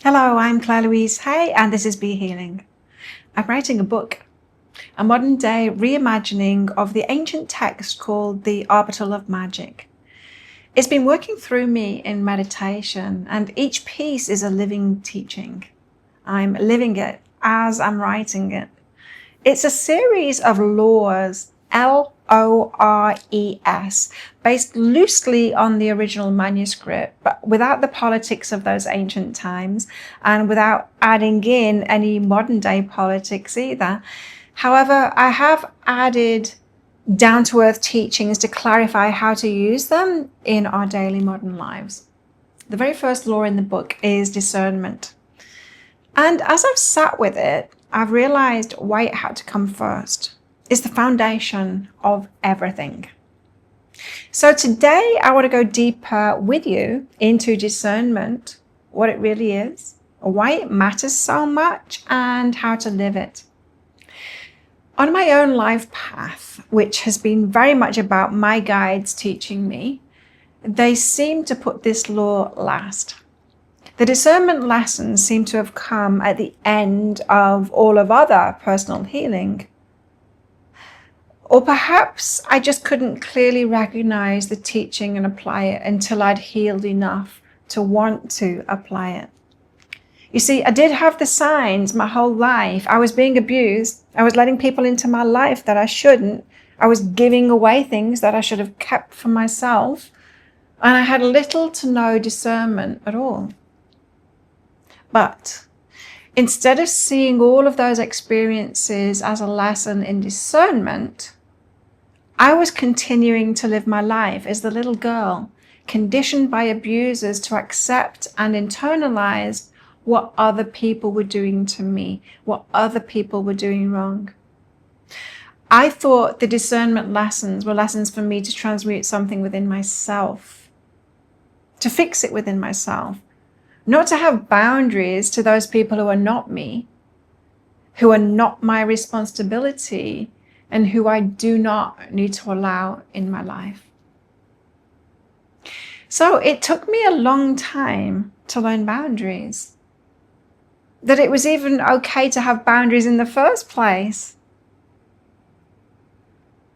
Hello, I'm Louise. Hey, and this is Be Healing. I'm writing a book, a modern day reimagining of the ancient text called the Arbatel of Magic. It's been working through me in meditation, and each piece is a living teaching. I'm living it as I'm writing it. It's a series of laws, Lores, based loosely on the original manuscript, but without the politics of those ancient times and without adding in any modern day politics either. However, I have added down-to-earth teachings to clarify how to use them in our daily modern lives. The very first law in the book is discernment. And as I've sat with it, I've realized why it had to come first. It's the foundation of everything. So today I want to go deeper with you into discernment, what it really is, why it matters so much, and how to live it. On my own life path, which has been very much about my guides teaching me, they seem to put this law last. The discernment lessons seem to have come at the end of all of other personal healing. Or perhaps I just couldn't clearly recognize the teaching and apply it until I'd healed enough to want to apply it. You see, I did have the signs my whole life. I was being abused. I was letting people into my life that I shouldn't. I was giving away things that I should have kept for myself. And I had little to no discernment at all. But instead of seeing all of those experiences as a lesson in discernment, I was continuing to live my life as the little girl, conditioned by abusers to accept and internalize what other people were doing to me, what other people were doing wrong. I thought the discernment lessons were lessons for me to transmute something within myself, to fix it within myself. Not to have boundaries to those people who are not me, who are not my responsibility, and who I do not need to allow in my life. So it took me a long time to learn boundaries, that it was even okay to have boundaries in the first place.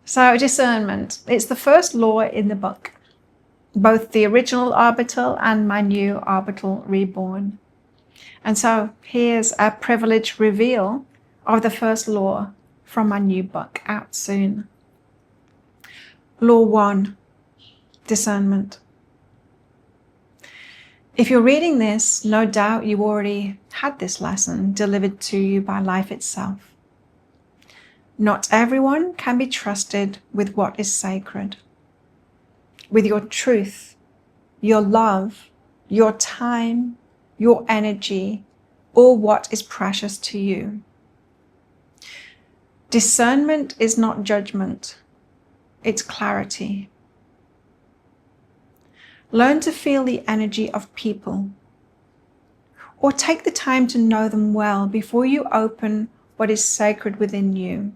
So discernment, it's the first law in the book. Both the original Arbatel and my new Arbatel Reborn. And so here's a privileged reveal of the first law from my new book, out soon. Law 1, discernment. If you're reading this, no doubt you already had this lesson delivered to you by life itself. Not everyone can be trusted with what is sacred. With your truth, your love, your time, your energy, or what is precious to you. Discernment is not judgment, it's clarity. Learn to feel the energy of people, or take the time to know them well before you open what is sacred within you.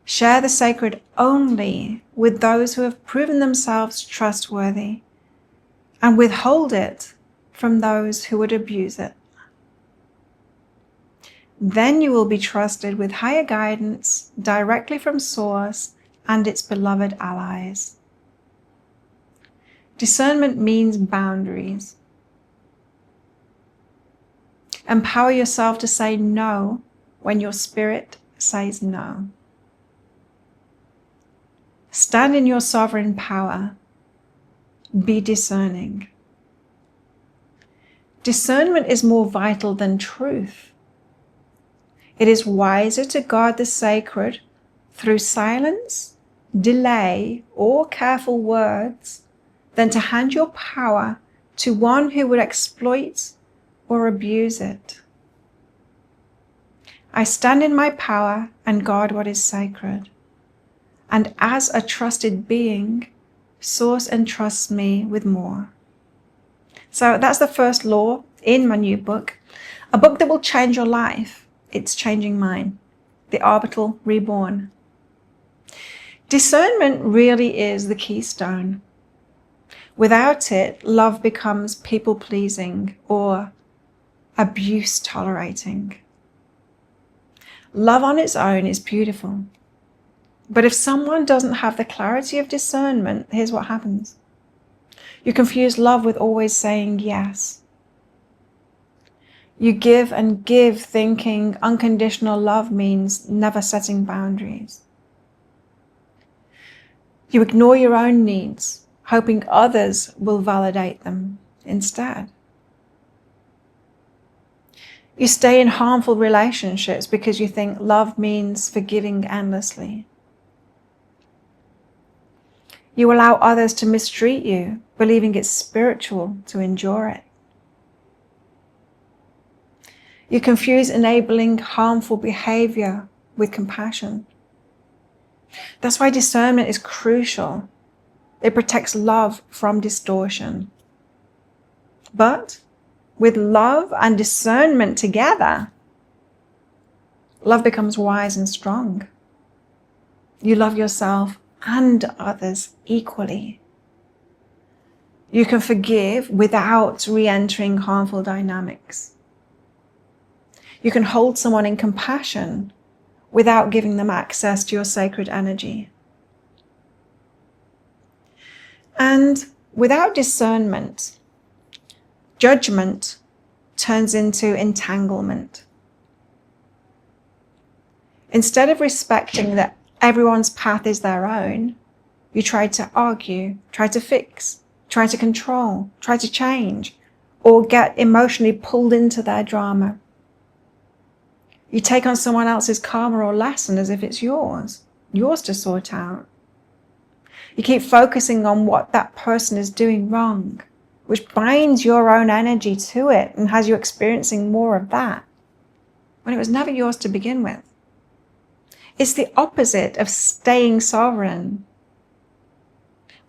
Share the sacred only with those who have proven themselves trustworthy, and withhold it from those who would abuse it. Then you will be trusted with higher guidance directly from Source and its beloved allies. Discernment means boundaries. Empower yourself to say no when your spirit says no. Stand in your sovereign power. Be discerning. Discernment is more vital than truth. It is wiser to guard the sacred through silence, delay, or careful words than to hand your power to one who would exploit or abuse it. I stand in my power and guard what is sacred. And as a trusted being, Source entrusts me with more. So that's the first law in my new book, a book that will change your life. It's changing mine, the Arbatel Reborn. Discernment really is the keystone. Without it, love becomes people-pleasing or abuse-tolerating. Love on its own is beautiful. But if someone doesn't have the clarity of discernment, here's what happens. You confuse love with always saying yes. You give and give, thinking unconditional love means never setting boundaries. You ignore your own needs, hoping others will validate them instead. You stay in harmful relationships because you think love means forgiving endlessly. You allow others to mistreat you, believing it's spiritual to endure it. You confuse enabling harmful behavior with compassion. That's why discernment is crucial. It protects love from distortion. But with love and discernment together, love becomes wise and strong. You love yourself and others equally. You can forgive without re-entering harmful dynamics. You can hold someone in compassion without giving them access to your sacred energy. And without discernment, judgment turns into entanglement. Instead of respecting that everyone's path is their own, you try to argue, try to fix, try to control, try to change, or get emotionally pulled into their drama. You take on someone else's karma or lesson as if it's yours to sort out. You keep focusing on what that person is doing wrong, which binds your own energy to it and has you experiencing more of that, when it was never yours to begin with. It's the opposite of staying sovereign.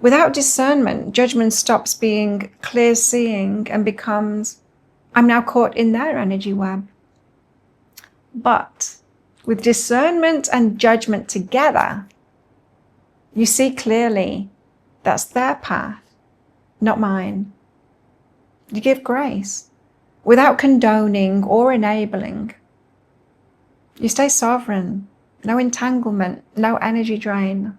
Without discernment, judgment stops being clear-seeing and becomes, I'm now caught in their energy web. But with discernment and judgment together, you see clearly that's their path, not mine. You give grace without condoning or enabling. You stay sovereign, no entanglement, no energy drain.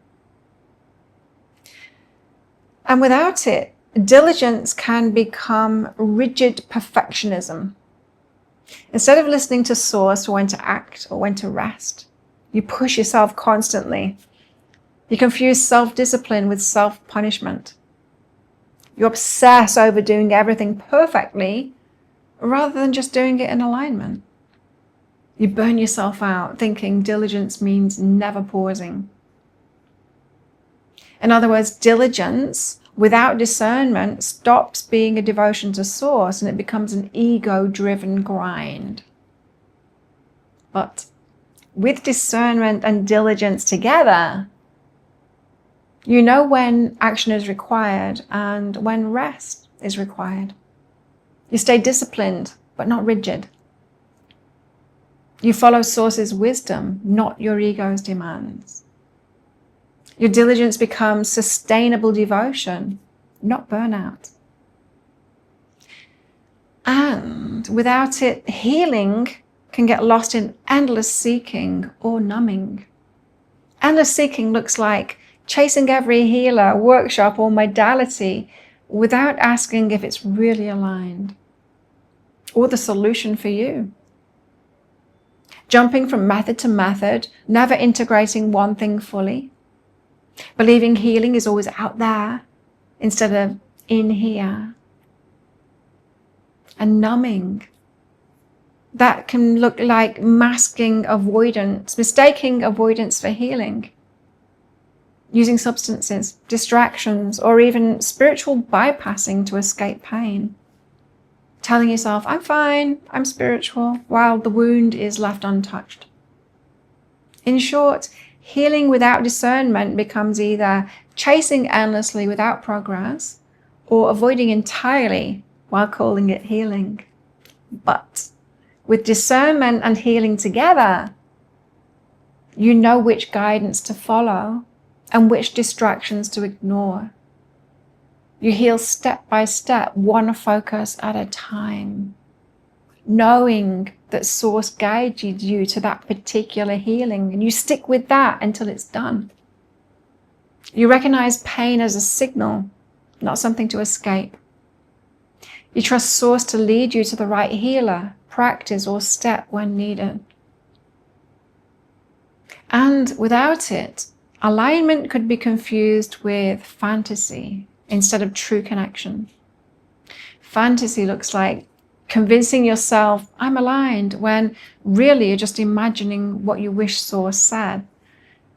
And without it, diligence can become rigid perfectionism. Instead of listening to source for when to act or when to rest, you push yourself constantly. You confuse self-discipline with self-punishment. You obsess over doing everything perfectly rather than just doing it in alignment. You burn yourself out thinking diligence means never pausing. In other words, diligence without discernment stops being a devotion to source and it becomes an ego-driven grind. But with discernment and diligence together, you know when action is required and when rest is required. You stay disciplined, but not rigid. You follow source's wisdom, not your ego's demands. Your diligence becomes sustainable devotion, not burnout. And without it, healing can get lost in endless seeking or numbing. Endless seeking looks like chasing every healer, workshop, or modality without asking if it's really aligned or the solution for you. Jumping from method to method, never integrating one thing fully. Believing healing is always out there instead of in here. And numbing. That can look like masking avoidance, mistaking avoidance for healing. Using substances, distractions, or even spiritual bypassing to escape pain. Telling yourself, I'm fine, I'm spiritual, while the wound is left untouched. In short, healing without discernment becomes either chasing endlessly without progress or avoiding entirely while calling it healing. But with discernment and healing together, you know which guidance to follow and which distractions to ignore. You heal step by step, one focus at a time, knowing that Source guided you to that particular healing, and you stick with that until it's done. You recognize pain as a signal, not something to escape. You trust Source to lead you to the right healer, practice, or step when needed. And without it, alignment could be confused with fantasy instead of true connection. Fantasy looks like convincing yourself, I'm aligned, when really you're just imagining what you wish Source said.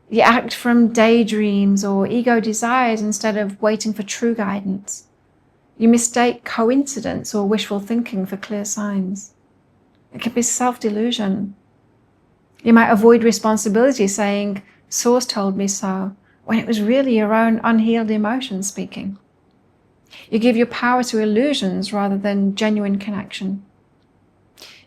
You act from daydreams or ego desires instead of waiting for true guidance. You mistake coincidence or wishful thinking for clear signs. It could be self-delusion. You might avoid responsibility saying, Source told me so, when it was really your own unhealed emotions speaking. You give your power to illusions rather than genuine connection.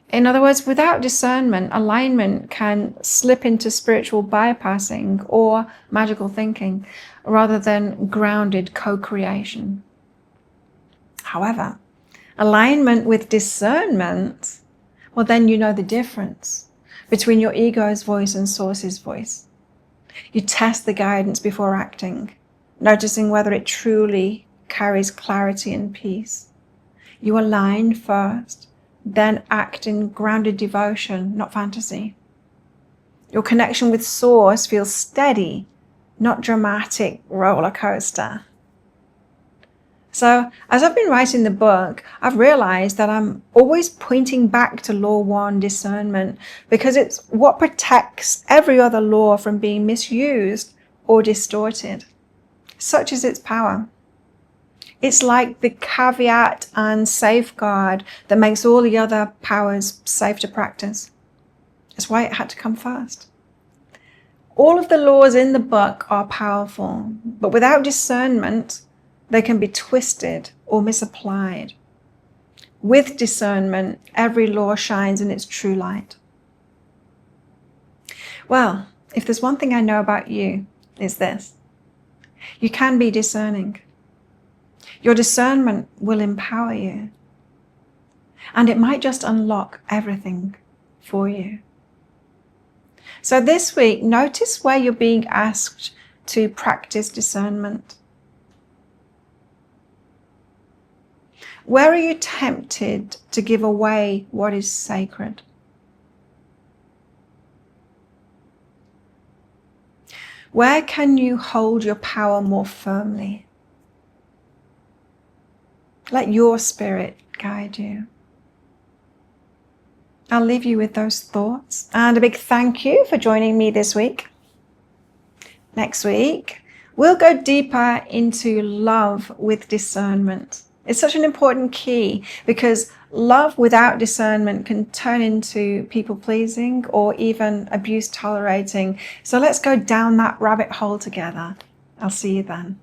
In other words, without discernment, alignment can slip into spiritual bypassing or magical thinking rather than grounded co-creation. However, alignment with discernment, well, then you know the difference between your ego's voice and Source's voice. You test the guidance before acting, noticing whether it truly carries clarity and peace. You align first, then act in grounded devotion, not fantasy. Your connection with Source feels steady, not dramatic roller coaster. So as I've been writing the book, I've realized that I'm always pointing back to law 1, discernment, because it's what protects every other law from being misused or distorted. Such is its power. It's like the caveat and safeguard that makes all the other powers safe to practice. That's why it had to come first. All of the laws in the book are powerful, but without discernment, they can be twisted or misapplied. With discernment, every law shines in its true light. Well, if there's one thing I know about you, it's this. You can be discerning. Your discernment will empower you. And it might just unlock everything for you. So this week, notice where you're being asked to practice discernment. Where are you tempted to give away what is sacred? Where can you hold your power more firmly? Let your spirit guide you. I'll leave you with those thoughts, and a big thank you for joining me this week. Next week, we'll go deeper into love with discernment. It's such an important key because love without discernment can turn into people-pleasing or even abuse-tolerating. So let's go down that rabbit hole together. I'll see you then.